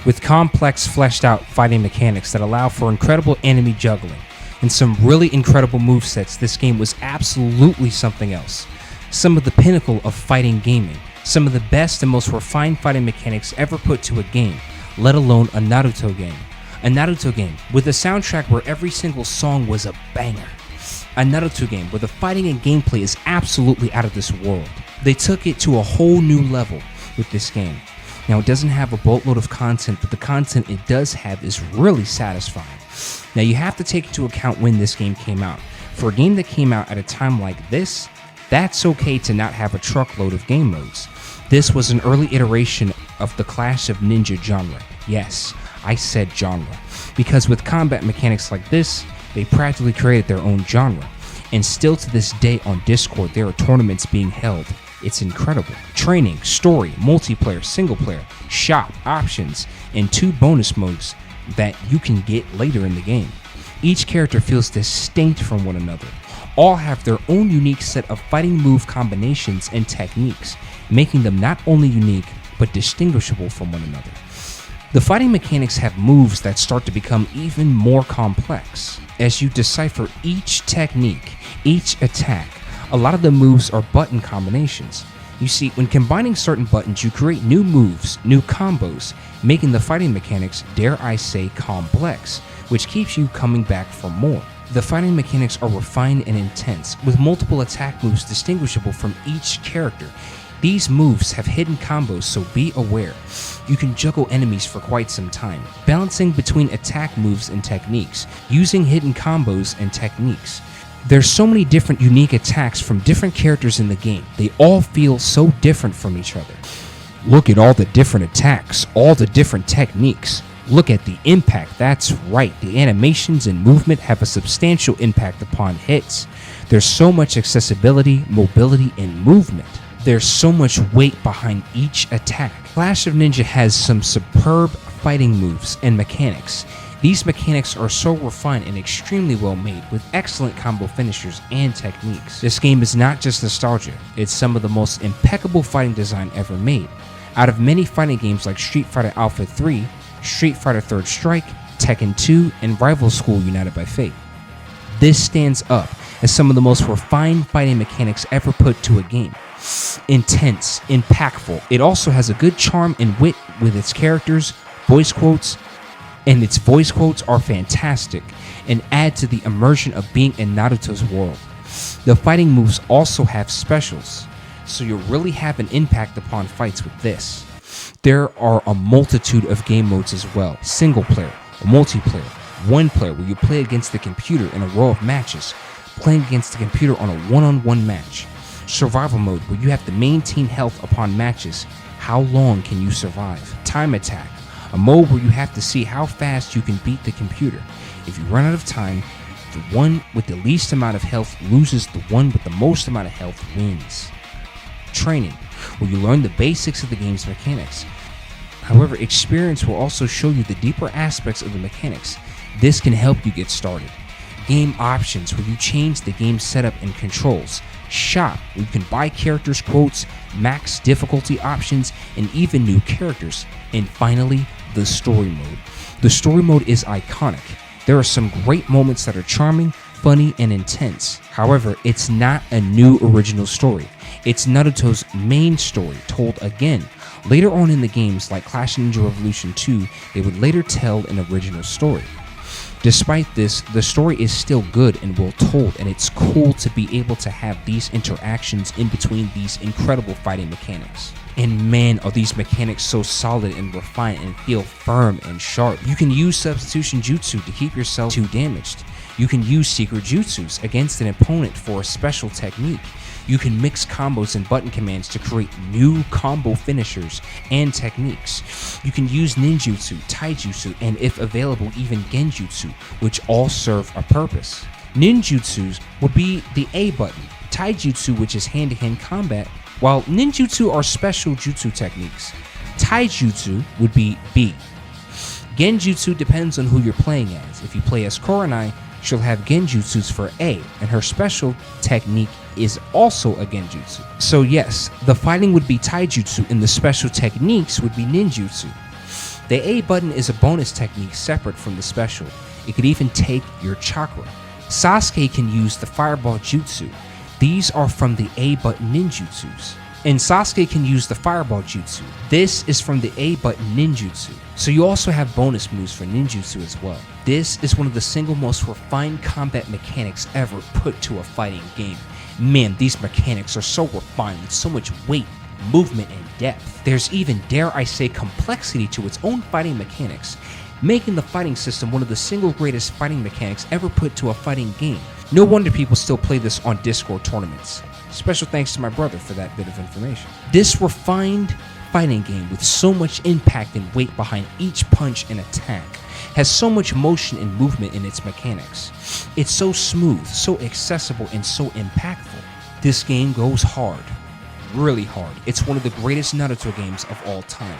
with complex, fleshed out fighting mechanics that allow for incredible enemy juggling and some really incredible movesets. This game was absolutely something else. Some of the pinnacle of fighting gaming, some of the best and most refined fighting mechanics ever put to a game, let alone a Naruto game. A Naruto game with a soundtrack where every single song was a banger. A Naruto game where the fighting and gameplay is absolutely out of this world. They took it to a whole new level with this game. Now, it doesn't have a boatload of content, but the content it does have is really satisfying. Now, you have to take into account when this game came out. For a game that came out at a time like this, that's okay to not have a truckload of game modes. This was an early iteration of the Clash of Ninja genre. Yes, I said genre. Because with combat mechanics like this, they practically created their own genre. And still to this day on Discord, there are tournaments being held. It's incredible. Training, story, multiplayer, single player, shop, options, and 2 bonus modes that you can get later in the game. Each character feels distinct from one another. All have their own unique set of fighting move combinations and techniques, making them not only unique, but distinguishable from one another. The fighting mechanics have moves that start to become even more complex. As you decipher each technique, each attack, a lot of the moves are button combinations. You see, when combining certain buttons, you create new moves, new combos, making the fighting mechanics, dare I say, complex, which keeps you coming back for more. The fighting mechanics are refined and intense, with multiple attack moves distinguishable from each character. These moves have hidden combos, so be aware. You can juggle enemies for quite some time, balancing between attack moves and techniques, using hidden combos and techniques. There's so many different unique attacks from different characters in the game. They all feel so different from each other. Look at all the different attacks, all the different techniques. Look at the impact. That's right, the animations and movement have a substantial impact upon hits. There's so much accessibility, mobility, and movement. There's so much weight behind each attack. Clash of Ninja has some superb fighting moves and mechanics. These mechanics are so refined and extremely well made, with excellent combo finishers and techniques. This game is not just nostalgia, it's some of the most impeccable fighting design ever made. Out of many fighting games like Street Fighter Alpha 3, Street Fighter 3rd Strike, Tekken 2, and Rival School United by Fate, this stands up as some of the most refined fighting mechanics ever put to a game. Intense, impactful. It also has a good charm and wit with its characters, voice quotes, and its voice quotes are fantastic and add to the immersion of being in Naruto's world. The fighting moves also have specials, so you'll really have an impact upon fights with this. There are a multitude of game modes as well. Single player, multiplayer, one player where you play against the computer in a row of matches, playing against the computer on a one-on-one match. Survival mode where you have to maintain health upon matches. How long can you survive? Time attack, a mode where you have to see how fast you can beat the computer. If you run out of time, the one with the least amount of health loses, the one with the most amount of health wins. Training, where you learn the basics of the game's mechanics. However, experience will also show you the deeper aspects of the mechanics. This can help you get started. Game options, where you change the game setup and controls. Shop, where you can buy characters' quotes, max difficulty options, and even new characters. And finally, the story mode. The story mode is iconic. There are some great moments that are charming, funny, and intense. However, it's not a new original story. It's Naruto's main story told again. Later on in the games like Clash of Ninja Revolution 2, they would later tell an original story. Despite this, the story is still good and well told, and it's cool to be able to have these interactions in between these incredible fighting mechanics. And man, are these mechanics so solid and refined and feel firm and sharp. You can use substitution jutsu to keep yourself too damaged. You can use secret jutsus against an opponent for a special technique. You can mix combos and button commands to create new combo finishers and techniques. You can use ninjutsu, taijutsu, and if available, even genjutsu, which all serve a purpose. Ninjutsus would be the A button, taijutsu, which is hand-to-hand combat, while ninjutsu are special jutsu techniques. Taijutsu would be B. Genjutsu depends on who you're playing as. If you play as Kurenai, she'll have genjutsus for A, and her special technique is also a genjutsu. So yes, the fighting would be taijutsu and the special techniques would be ninjutsu. The A button is a bonus technique separate from the special. It could even take your chakra. Sasuke can use the fireball jutsu. These are from the A button ninjutsus. And Sasuke can use the fireball jutsu. This is from the A button ninjutsu. So you also have bonus moves for ninjutsu as well. This is one of the single most refined combat mechanics ever put to a fighting game. Man, these mechanics are so refined with so much weight, movement, and depth. There's even, dare I say, complexity to its own fighting mechanics, making the fighting system one of the single greatest fighting mechanics ever put to a fighting game. No wonder people still play this on Discord tournaments. Special thanks to my brother for that bit of information. This refined fighting game with so much impact and weight behind each punch and attack has so much motion and movement in its mechanics. It's so smooth, so accessible, and so impactful. This game goes hard, really hard. It's one of the greatest Naruto games of all time.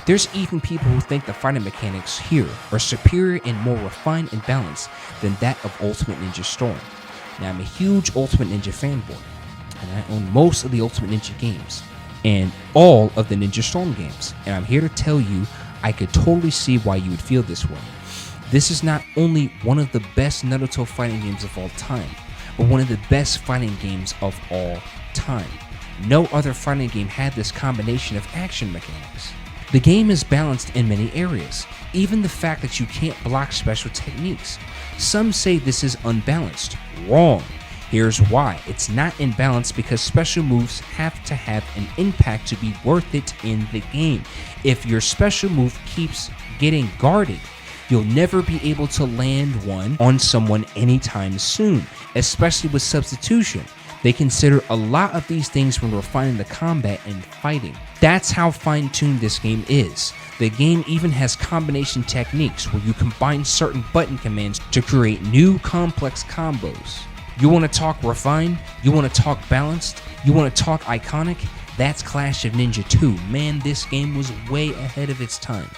There's even people who think the fighting mechanics here are superior and more refined and balanced than that of Ultimate Ninja Storm. Now, I'm a huge Ultimate Ninja fanboy, and I own most of the Ultimate Ninja games and all of the Ninja Storm games, and I'm here to tell you I could totally see why you would feel this way. This is not only one of the best Naruto fighting games of all time, but one of the best fighting games of all time. No other fighting game had this combination of action mechanics. The game is balanced in many areas, even the fact that you can't block special techniques. Some say this is unbalanced. Wrong. Here's why. It's not imbalanced because special moves have to have an impact to be worth it in the game. If your special move keeps getting guarded, you'll never be able to land one on someone anytime soon, especially with substitution. They consider a lot of these things when refining the combat and fighting. That's how fine-tuned this game is. The game even has combination techniques where you combine certain button commands to create new complex combos. You want to talk refined? You want to talk balanced? You want to talk iconic? That's Clash of Ninja 2. Man, this game was way ahead of its time.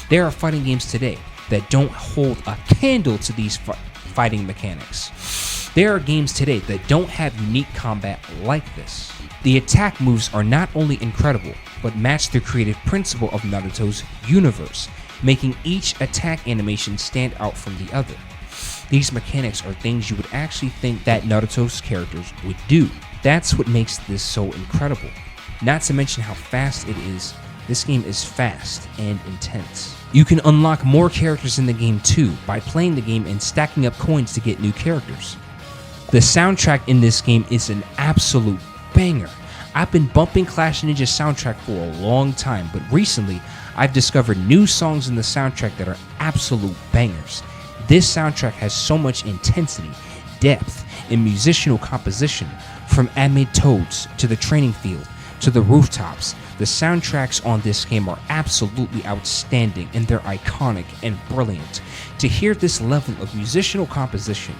There are fighting games today that don't hold a candle to these fighting mechanics. There are games today that don't have unique combat like this. The attack moves are not only incredible, but match the creative principle of Naruto's universe, making each attack animation stand out from the other. These mechanics are things you would actually think that Naruto's characters would do. That's what makes this so incredible. Not to mention how fast it is. This game is fast and intense. You can unlock more characters in the game too by playing the game and stacking up coins to get new characters. The soundtrack in this game is an absolute banger. I've been bumping Clash of Ninja soundtrack for a long time, but recently I've discovered new songs in the soundtrack that are absolute bangers. This soundtrack has so much intensity, depth, and musicianal composition, from Amid Toads to the training field to the rooftops. The soundtracks on this game are absolutely outstanding, and they're iconic and brilliant. To hear this level of musical composition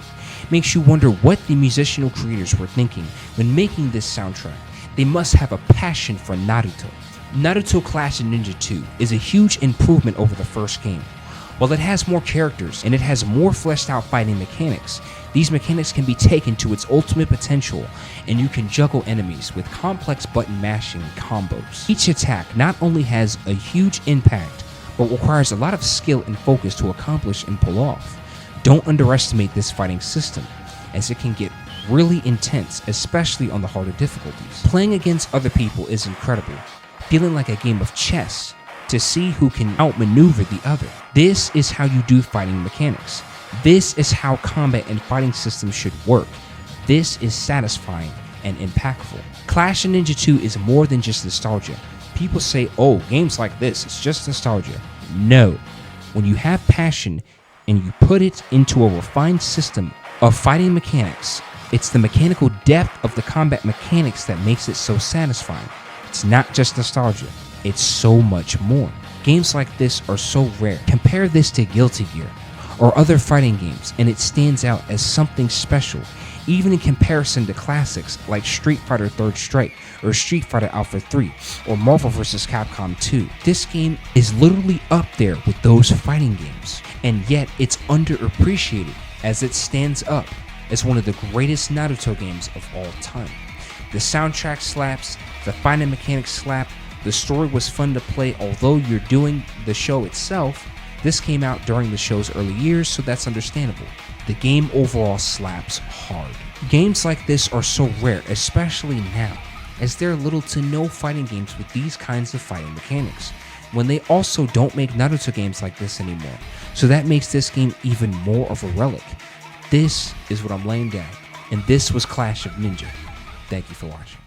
makes you wonder what the musical creators were thinking when making this soundtrack. They must have a passion for Naruto. Naruto Clash of Ninja 2 is a huge improvement over the first game. While it has more characters and it has more fleshed out fighting mechanics, these mechanics can be taken to its ultimate potential, and you can juggle enemies with complex button mashing combos. Each attack not only has a huge impact, but requires a lot of skill and focus to accomplish and pull off. Don't underestimate this fighting system, as it can get really intense, especially on the harder difficulties. Playing against other people is incredible, feeling like a game of chess to see who can outmaneuver the other. This is how you do fighting mechanics. This is how combat and fighting systems should work. This is satisfying and impactful. Clash of Ninja 2 is more than just nostalgia. People say, oh, games like this, it's just nostalgia. No. When you have passion and you put it into a refined system of fighting mechanics, it's the mechanical depth of the combat mechanics that makes it so satisfying. It's not just nostalgia. It's so much more. Games like this are so rare. Compare this to Guilty Gear or other fighting games, and it stands out as something special, even in comparison to classics like Street Fighter 3rd Strike or Street Fighter Alpha 3 or Marvel vs. Capcom 2. This game is literally up there with those fighting games, and yet it's underappreciated as it stands up as one of the greatest Naruto games of all time. The soundtrack slaps, the fighting mechanics slap, The story was fun to play, although you're doing the show itself. This came out during the show's early years, so that's understandable. The game overall slaps hard. Games like this are so rare, especially now, as there are little to no fighting games with these kinds of fighting mechanics, when they also don't make Naruto games like this anymore, so that makes this game even more of a relic. This is what I'm laying down, and this was Clash of Ninja. Thank you for watching.